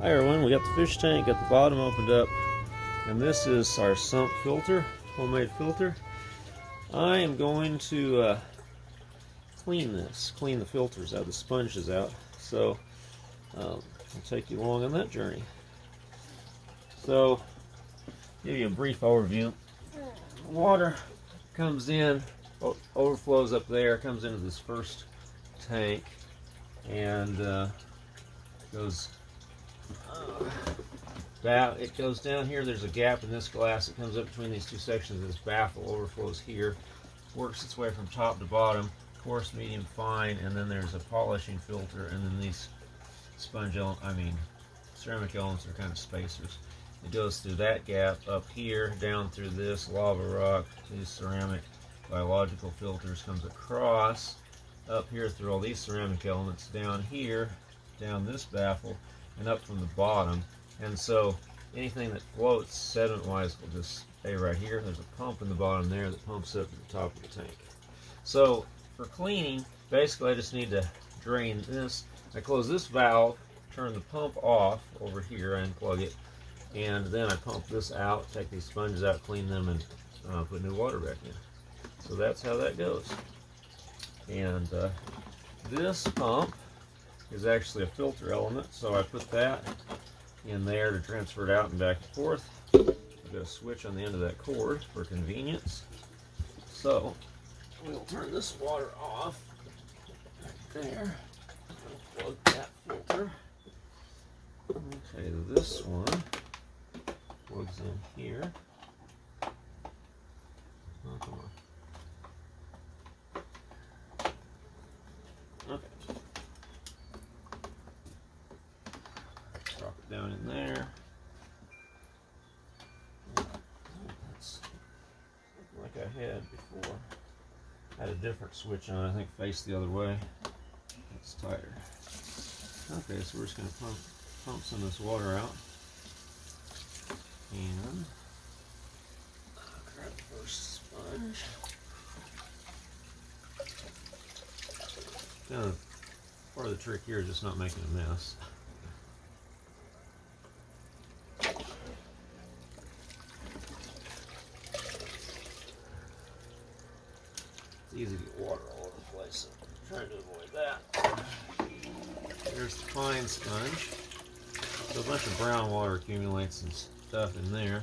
Hi everyone, we got the fish tank, got the bottom opened up, and this is our sump filter, homemade filter. I am going to clean the filters out, the sponges out, so I'll take you along on that journey. So, give you a brief overview. Water comes in, overflows up there, comes into this first tank, and goes it goes down here. There's a gap in this glass. It comes up between these two sections. This baffle overflows here, works its way from top to bottom, coarse, medium, fine, and then there's a polishing filter, and then these ceramic elements are kind of spacers. It goes through that gap up here, down through this lava rock, these ceramic biological filters, comes across up here through all these ceramic elements, down here, down this baffle, and up from the bottom. And so anything that floats sediment wise will just stay right here. There's a pump in the bottom there that pumps up to the top of the tank. So for cleaning, basically I just need to drain this. I close this valve, turn the pump off over here, and unplug it, and then I pump this out, take these sponges out, clean them, and put new water back in. So that's how that goes. And this pump is actually a filter element, so I put that in there to transfer it out and back and forth. I've got a switch on the end of that cord for convenience. So we'll turn this water off right there. Plug that filter. Okay, this one plugs in here. Oh, come on. Okay. Drop it down in there. That's like I had before. I had a different switch on, I think faced the other way. It's tighter. Okay, so we're just going to pump some of this water out. And grab the first sponge. Now, part of the trick here is just not making a mess. It's easy to get water all over the place, so I'm trying to avoid that. There's the fine sponge. So a bunch of brown water accumulates and stuff in there.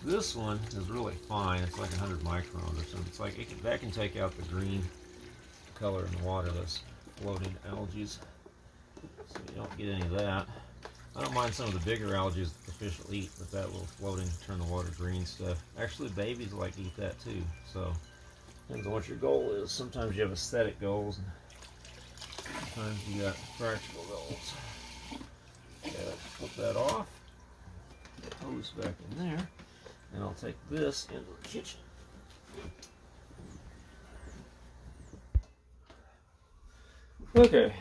This one is really fine. It's like 100 microns or something. It's like that can take out the green color in the water, those floating algae. So you don't get any of that. I don't mind some of the bigger algae that the fish will eat, but that little floating, turn the water green stuff. Actually, babies like to eat that too. So depends on what your goal is. Sometimes you have aesthetic goals, and sometimes you got practical goals. Okay, put that off. Put the hose back in there. And I'll take this into the kitchen. Okay,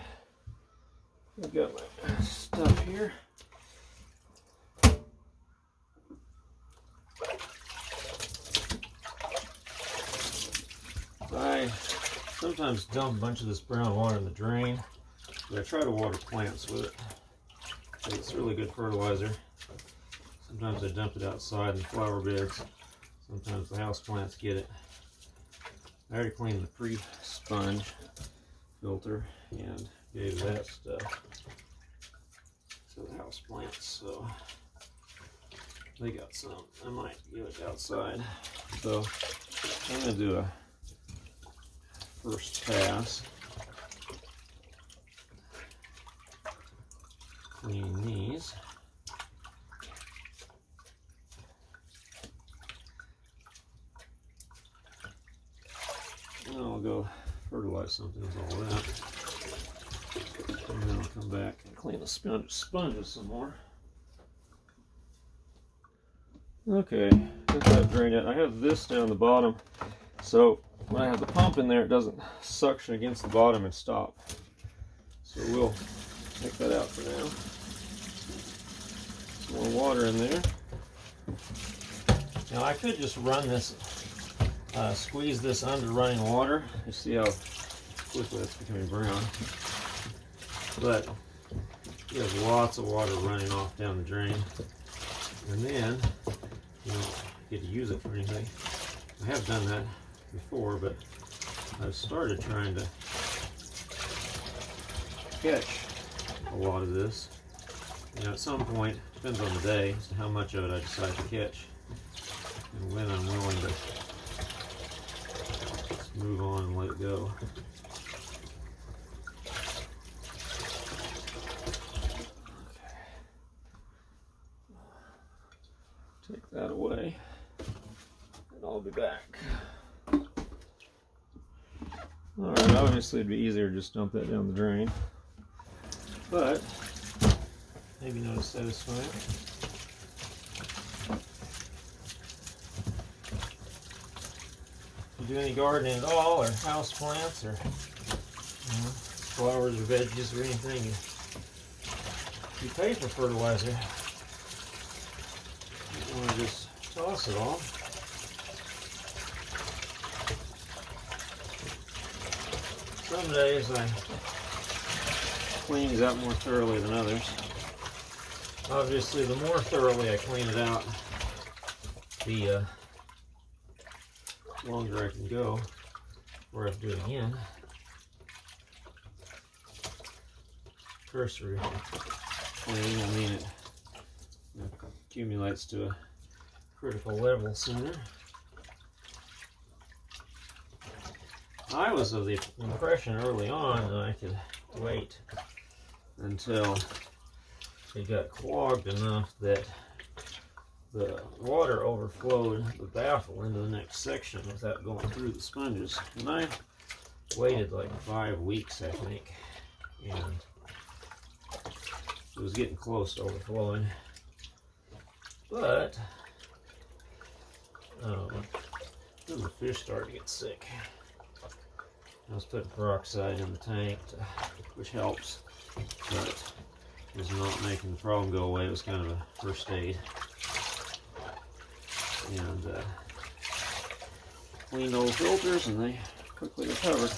I've got my stuff here. I sometimes dump a bunch of this brown water in the drain, but I try to water plants with it. It's really good fertilizer. Sometimes I dump it outside in the flower beds. Sometimes the house plants get it. I already cleaned the pre-sponge filter and gave that stuff to the house plants, so they got some. I might give it outside. So I'm going to do a first pass. Clean these. I'll go fertilize something with all that. And then I'll come back and clean the sponges some more. Okay, got that drained out. I have this down the bottom, so when I have the pump in there, it doesn't suction against the bottom and stop. So we'll take that out for now. Some more water in there. Now I could just run this, squeeze this under running water. You see how quickly it's becoming brown. but you have lots of water running off down the drain, and then you don't get to use it for anything. I have done that before, but I've started trying to catch a lot of this. You know, at some point, depends on the day as to how much of it I decide to catch and when I'm willing to just move on and let it go. Take that away and I'll be back. Alright, obviously it'd be easier to just dump that down the drain, but maybe not as satisfying. If you do any gardening at all, or house plants, or flowers or veggies or anything, you pay for fertilizer. You don't want to just toss it all. Some days I clean these out more thoroughly than others. Obviously, the more thoroughly I clean it out, the longer I can go before I have to do it again. Cursory cleaning, I mean it accumulates to a critical level sooner. I was of the impression early on that I could wait until it got clogged enough that the water overflowed the baffle into the next section without going through the sponges. And I waited like 5 weeks, I think, and it was getting close to overflowing. But then the fish started to get sick. I was putting peroxide in the tank, which helps, but it was not making the problem go away. It was kind of a first aid. And cleaned all the filters, and they quickly recovered.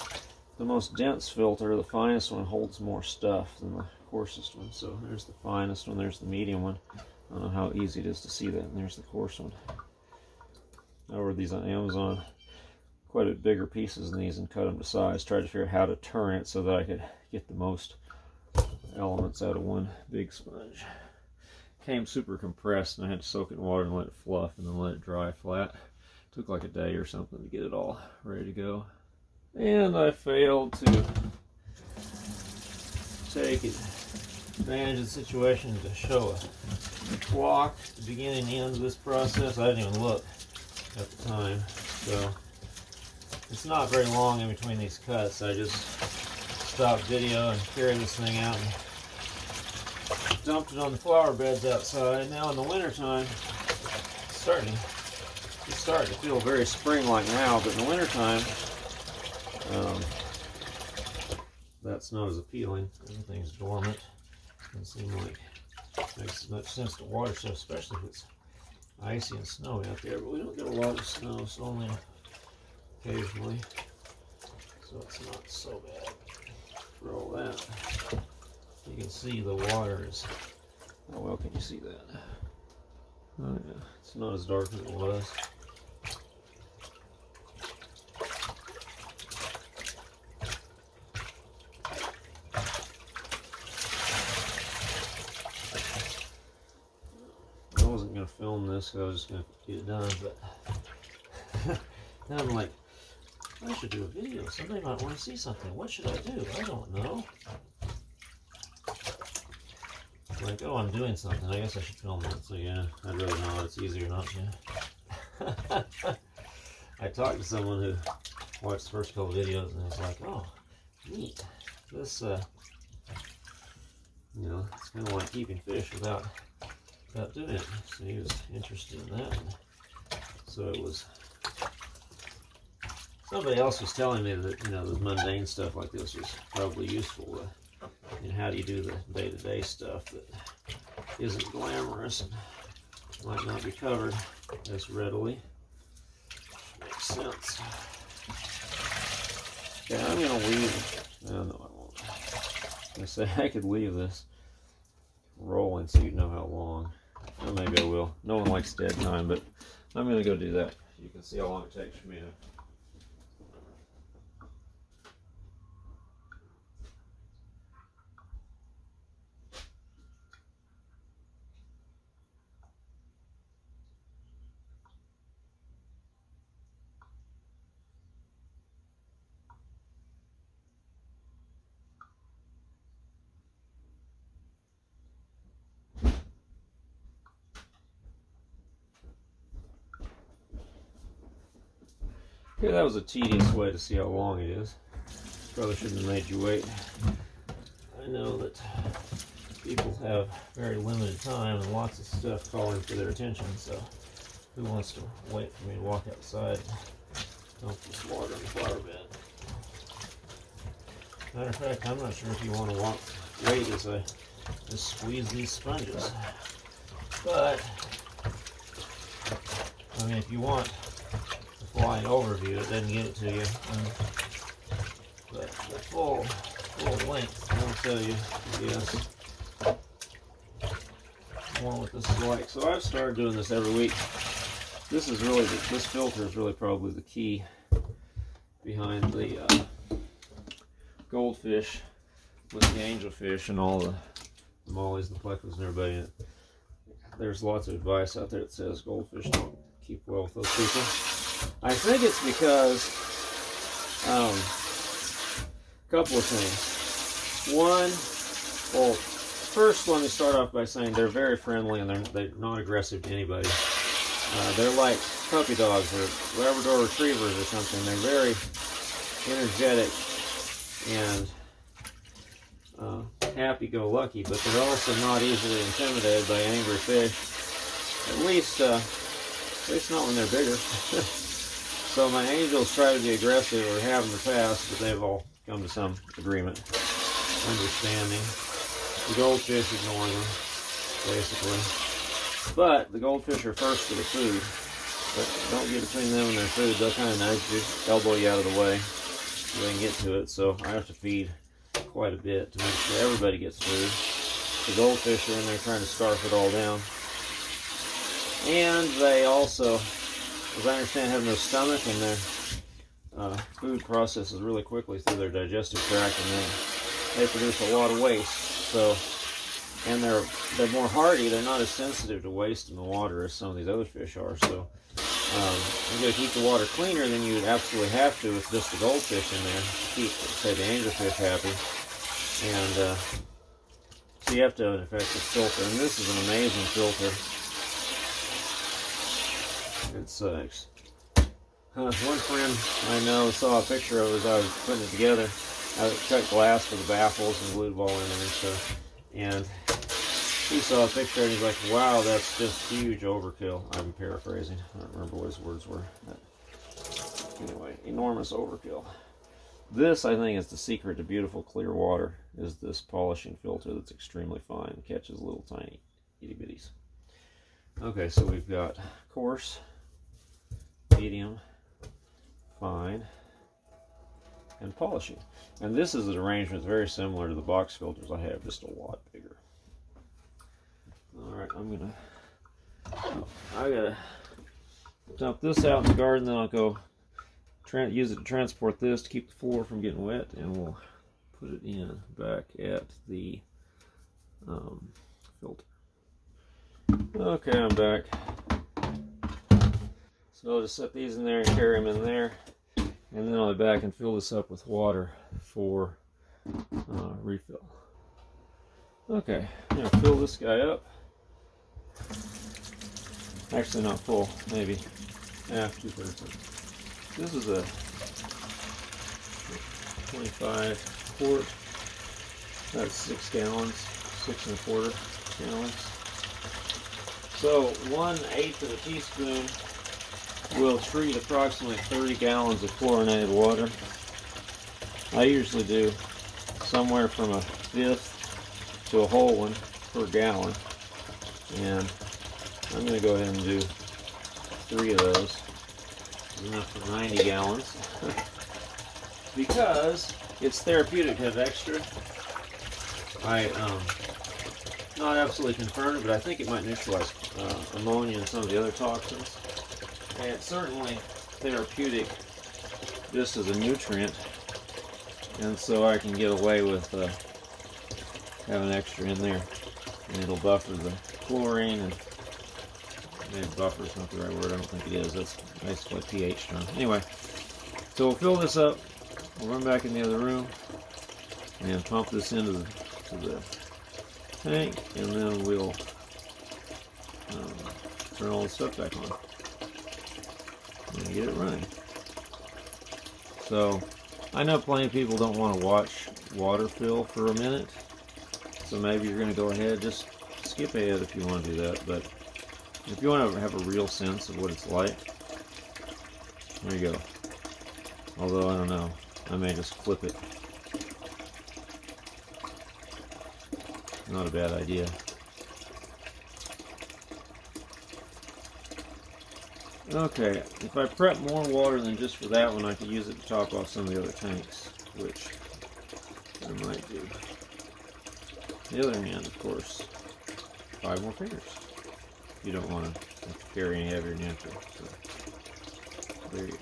The most dense filter, the finest one, holds more stuff than the coarsest one. So there's the finest one, there's the medium one. I don't know how easy it is to see that, and there's the coarse one. I ordered these on Amazon, quite a bit bigger pieces than these, and cut them to size. Tried to figure out how to turn it so that I could get the most elements out of one big sponge. Came super compressed, and I had to soak it in water and let it fluff and then let it dry flat. Took like a day or something to get it all ready to go. And I failed to take advantage of the situation to show a clock at the beginning and the end of this process. I didn't even look at the time, so it's not very long in between these cuts. I just stopped video and carried this thing out and dumped it on the flower beds outside. Now in the wintertime, it's starting to feel very spring-like now, but in the wintertime, that's not as appealing. Everything's dormant. Doesn't seem like it makes as much sense to water stuff, especially if it's icy and snowy out there. But we don't get a lot of snow, so only occasionally. So it's not so bad for all that. You can see the water is, how well can you see that? Oh yeah, it's not as dark as it was. I wasn't going to film this because I was just going to get it done, but then I'm like, I should do a video. Somebody might want to see something. What should I do? I don't know. Like, oh, I'm doing something. I guess I should film it. So yeah, I'd rather not. It's easier not to. I talked to someone who watched the first couple videos and was like, oh, neat. This, you know, it's kind of like keeping fish without doing it. So he was interested in that. So it was, somebody else was telling me that, you know, the mundane stuff like this was probably useful. And how do you do the day-to-day stuff that isn't glamorous and might not be covered as readily? Makes sense. Okay, I'm going to leave. No, I won't. gonna say I could leave this rolling so you know how long. Or maybe I will. No one likes dead time, but I'm gonna go do that. You can see how long it takes for me to. Okay, that was a tedious way to see how long it is. Probably shouldn't have made you wait. I know that people have very limited time and lots of stuff calling for their attention, so who wants to wait for me to walk outside and dump this water in the flower bed? Matter of fact, I'm not sure if you want to wait as I just squeeze these sponges. But, I mean, if you want a flying overview, it doesn't give it to you. But the full length, I'll tell you, yes, more what this is like. So I've started doing this every week. This filter is really probably the key behind the goldfish with the angelfish and all the mollies, the plecos, and everybody in it. There's lots of advice out there that says goldfish don't keep well with those people. I think it's because a couple of things. One, well, first let me start off by saying they're very friendly and they're not aggressive to anybody. They're like puppy dogs or Labrador retrievers or something. They're very energetic and happy-go-lucky, but they're also not easily intimidated by angry fish. At least not when they're bigger. So my angels try to be aggressive, or have in the past, but they've all come to some agreement, understanding. The goldfish ignore them, basically. But the goldfish are first for the food. But don't get between them and their food. They'll kind of nudge you, elbow you out of the way so they can get to it. So I have to feed quite a bit to make sure everybody gets food. The goldfish are in there trying to scarf it all down. And they also, as I understand, have no stomach, and their food processes really quickly through their digestive tract, and they produce a lot of waste. So, and they're more hardy. They're not as sensitive to waste in the water as some of these other fish are. So, you're going to keep the water cleaner than you would absolutely have to with just the goldfish in there to keep, say, the angelfish happy. And so you have to have an effective filter, and this is an amazing filter. It's one friend I know saw a picture of it as I was putting it together. I cut glass for the baffles and glued it all in there and stuff. And he saw a picture and he's like, wow, that's just huge overkill. I'm paraphrasing. I don't remember what his words were. But anyway, enormous overkill. This, I think, is the secret to beautiful clear water, is this polishing filter that's extremely fine and catches little tiny itty bitties. Okay, so we've got coarse, medium, fine, and polishing. And this is an arrangement very similar to the box filters I have, just a lot bigger. Alright, I gotta dump this out in the garden, then I'll go use it to transport this to keep the floor from getting wet, and we'll put it in back at the filter. Okay, I'm back. So I'll just set these in there and carry them in there, and then I'll be back and fill this up with water for refill. Okay, I'm going to fill this guy up. Actually not full, maybe half, 2/3. This is a 25 quart. That's 6 gallons, 6 1/4 gallons. So 1/8 of a teaspoon will treat approximately 30 gallons of chlorinated water. I usually do somewhere from a 1/5 to a whole one per gallon, and I'm going to go ahead and do 3 of those. Enough for 90 gallons because it's therapeutic to have extra. I not absolutely confirmed it, but I think it might neutralize ammonia and some of the other toxins. And it's certainly therapeutic just as a nutrient, and so I can get away with having extra in there, and it'll buffer the chlorine, and maybe buffer is not the right word, I don't think it is, that's basically pH term. Anyway, so we'll fill this up, we'll run back in the other room, and pump this into the tank, and then we'll turn all the stuff back on and get it running. So I know plenty of people don't want to watch water fill for a minute, so maybe you're going to go ahead, just skip ahead if you want to do that, but if you want to have a real sense of what it's like, there you go. Although I don't know, I may just flip it. Not a bad idea. Okay, if I prep more water than just for that one, I could use it to top off some of the other tanks, which I might do. On the other hand, of course, 5 more fingers. You don't want to have to carry any heavier than you have to. So, there you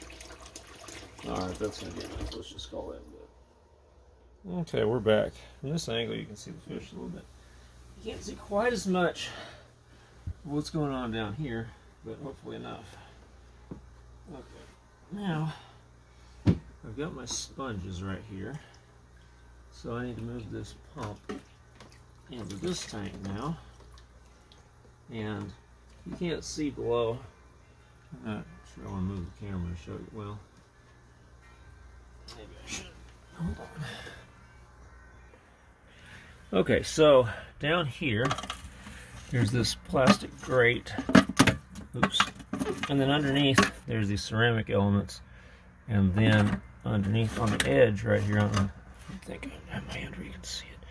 go. Alright, that's going to be enough. Let's just call that good. Okay, we're back. From this angle, you can see the fish a little bit. You can't see quite as much of what's going on down here, but hopefully enough. Okay, now I've got my sponges right here, so I need to move this pump into this tank now, and you can't see below. I'm not sure I want to move the camera to show you. Well, maybe I should. Hold on. Okay, so down here, there's this plastic grate. Oops. And then underneath, there's these ceramic elements. And then underneath on the edge right here, I think I have my hand where you can see it.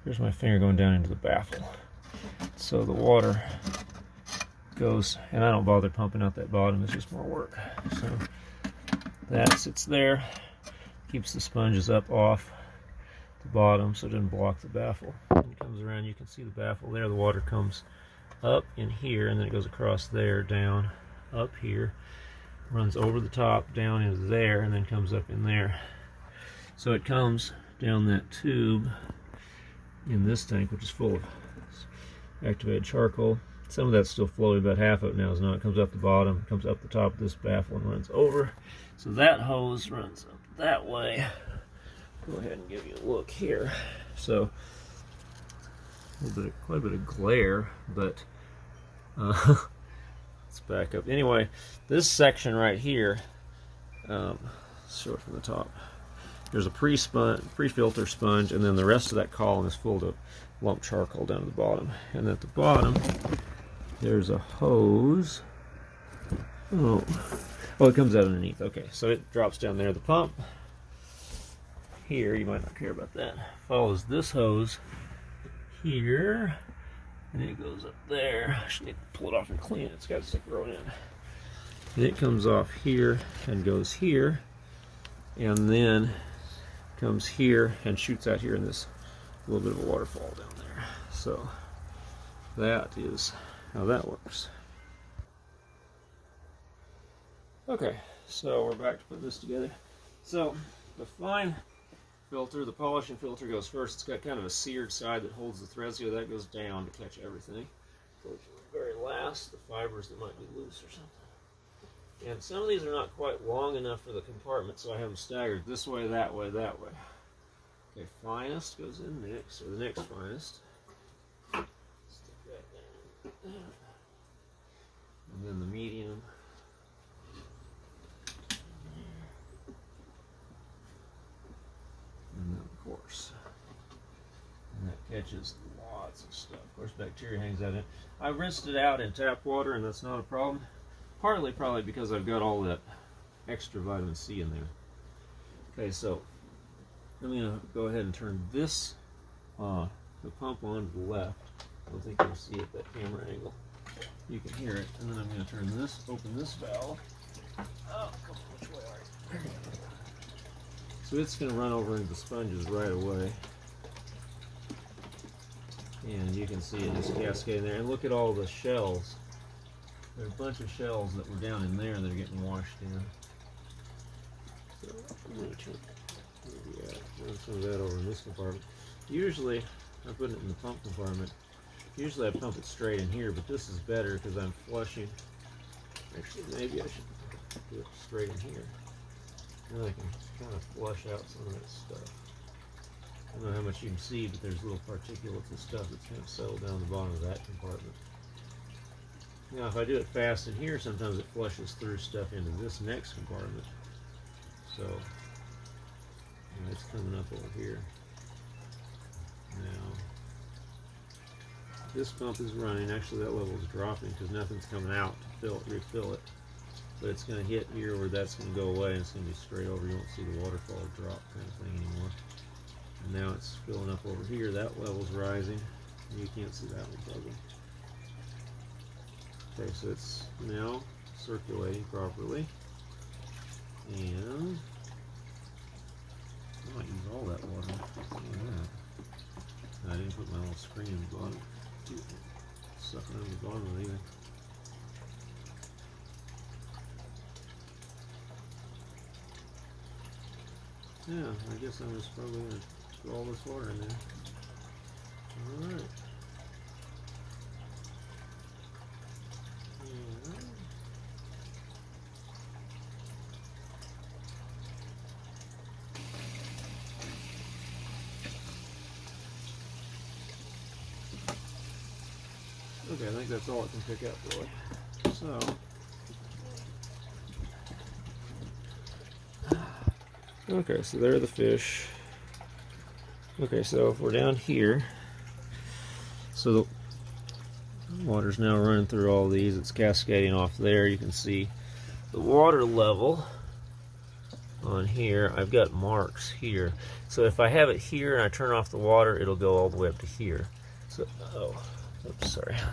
There's my finger going down into the baffle. So the water goes, and I don't bother pumping out that bottom, it's just more work. So that sits there, keeps the sponges up off the bottom so it doesn't block the baffle. When it comes around, you can see the baffle there. The water comes up in here, and then it goes across there, down, up here, runs over the top, down into there, and then comes up in there. So it comes down that tube in this tank, which is full of activated charcoal. Some of that's still floating, about half of it now is not. It comes up the bottom, comes up the top of this baffle and runs over. So that hose runs up that way. Go ahead and give you a look here. So quite a bit of glare, but let's back up. Anyway, this section right here, show it from the top. There's a pre-filter sponge, and then the rest of that column is full of lump charcoal down at the bottom. And at the bottom, there's a hose. Oh, it comes out underneath. Okay, so it drops down there. The pump here, you might not care about that, follows this hose here, and it goes up there. I should need to pull it off and clean it. It's got stuff growing in. And it comes off here and goes here, and then comes here and shoots out here in this little bit of a waterfall down there. So that is how that works. Okay, so we're back to put this together. So the fine filter, the polishing filter, goes first. It's got kind of a seared side that holds the threads here. That goes down to catch everything. Goes to the very last, the fibers that might be loose or something. And some of these are not quite long enough for the compartment, so I have them staggered this way, that way, that way. Okay, finest goes in next, or the next finest. Stick that down. And then the medium. And then of course. And that catches lots of stuff. Of course, bacteria hangs out in it. I rinsed it out in tap water, and that's not a problem. Partly probably because I've got all that extra vitamin C in there. Okay, so I'm going to go ahead and turn this, the pump on to the left. I don't think you'll see it at that camera angle. You can hear it. And then I'm going to turn this, open this valve. Oh, come on, which way are you? There you go. So it's going to run over into the sponges right away. And you can see it just cascading there. And look at all the shells. There are a bunch of shells that were down in there that are getting washed in. So run some of that over in this compartment. Usually, I put it in the pump compartment. Usually I pump it straight in here, but this is better because I'm flushing. Actually, maybe I should do it straight in here. Then I can kind of flush out some of that stuff. I don't know how much you can see, but there's little particulates and stuff that's kind of settled down the bottom of that compartment. Now, if I do it fast in here, sometimes it flushes through stuff into this next compartment. So, it's coming up over here. Now, this pump is running. Actually, that level is dropping because nothing's coming out to refill it. But it's going to hit here where that's going to go away, and it's going to be straight over. You won't see the waterfall drop kind of thing anymore. And now it's filling up over here. That level's rising. You can't see that one bubbling. Okay, so it's now circulating properly. And I might use all that water. I didn't put my little screen in the bottom. Sucking on the bottom of it either. Yeah, I guess I'm just probably going to put all this water in there. Alright. Okay, I think that's all it can pick up, really. So, okay, so there are the fish. Okay, so if we're down here, so the water's now running through all these. It's cascading off there. You can see the water level on here. I've got marks here. So if I have it here and I turn off the water, it'll go all the way up to here. So, oops, sorry. So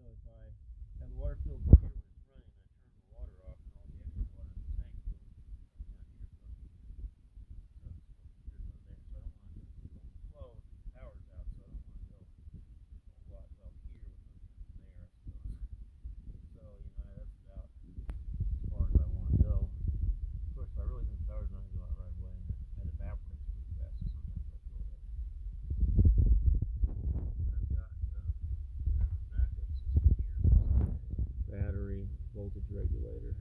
if I have the water filled here when it's running, I turn the water off and all the extra water in the tank goes down here. So I don't want to flow. The power's out, so I don't want to go a lot up here with nothing there, I suppose. So, that's about as far as I want to go. Of course, if I really think the power's not going to go out right away, and it evaporates pretty fast, so sometimes I feel that. Battery, voltage regulator.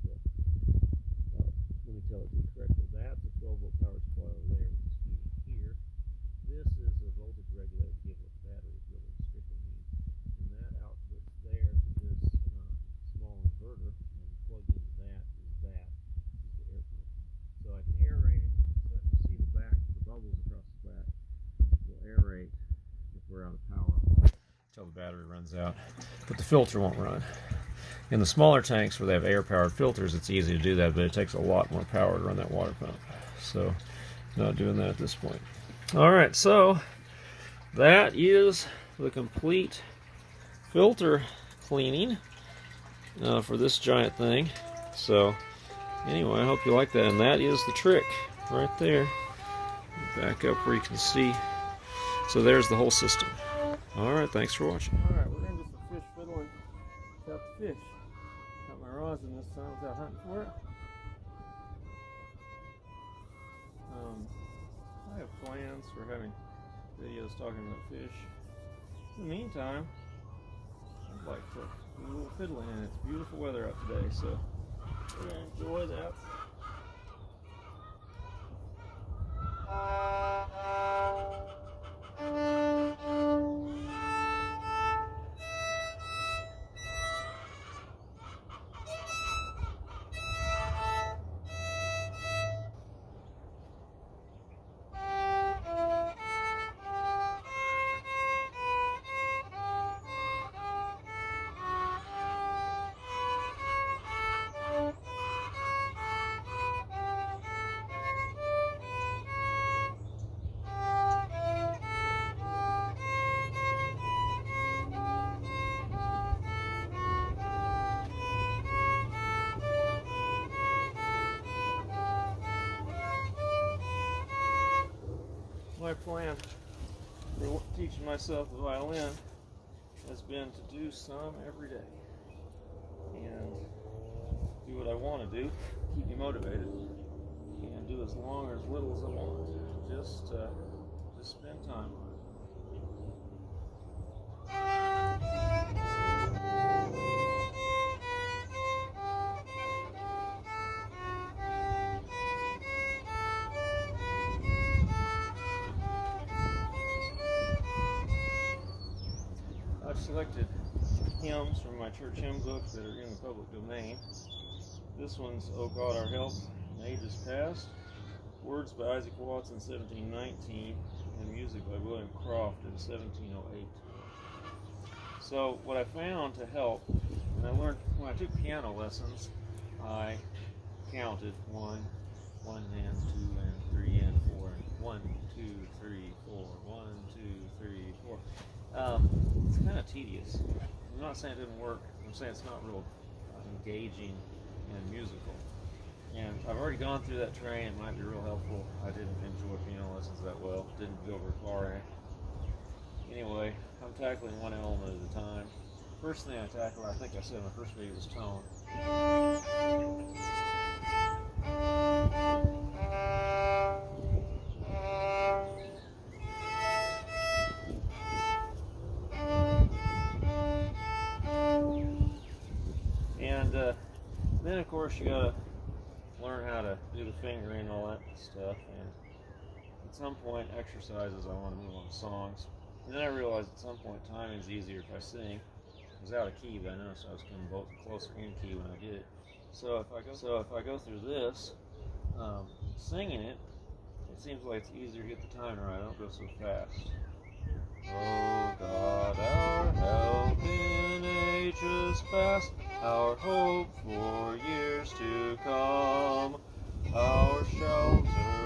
So, let me tell it to you correctly. That's a 12-volt power supply over there, which is feeding here. This is a voltage regulator to give what the battery really strictly needs. And that outputs there to this small inverter, and plugged into that is the air pump. So I can aerate it, so if you see the back, the bubbles across the back will aerate if we're out of power until the battery runs out. But the filter won't run. In the smaller tanks where they have air-powered filters, it's easy to do that, but it takes a lot more power to run that water pump. So, not doing that at this point. Alright, so that is the complete filter cleaning for this giant thing. So, anyway, I hope you like that. And that is the trick right there. Back up where you can see. So there's the whole system. Alright, thanks for watching. Alright, we're going to do some fish fiddling without the fish. Got my rosin this time without hunting for it. I have plans for having videos talking about fish. In the meantime, I'd like to do a little fiddling, and it's beautiful weather out today, so we're going to enjoy that. My plan for teaching myself the violin has been to do some every day and do what I want to do, keep me motivated, and do as long or as little as I want. Just spend time on it. I've selected hymns from my church hymn book that are in the public domain. This one's "O God Our Help in Ages Past," words by Isaac Watts in 1719, and music by William Croft in 1708. So what I found to help, when I took piano lessons, I counted 1 and 2 and 3 and 4, and 1, 2, 3, 4, 1, 2, 3, 4. It's kind of tedious. I'm not saying it didn't work. I'm saying it's not real engaging and musical. And I've already gone through that training. It might be real helpful. I didn't enjoy piano lessons that well. Didn't go very far. Anyway, I'm tackling one element at a time. First thing I tackle, I think I said in the first video, was tone. And then of course you gotta learn how to do the fingering and all that stuff, and at some point exercises, I want to move on to songs. And then I realized at some point timing is easier if I sing. I was out of key, but I noticed I was coming both closer in key when I did it. So if I go through this, singing it, it seems like it's easier to get the timing right. I don't go so fast. Oh God, our help in ages past, our hope for years to come, our shelter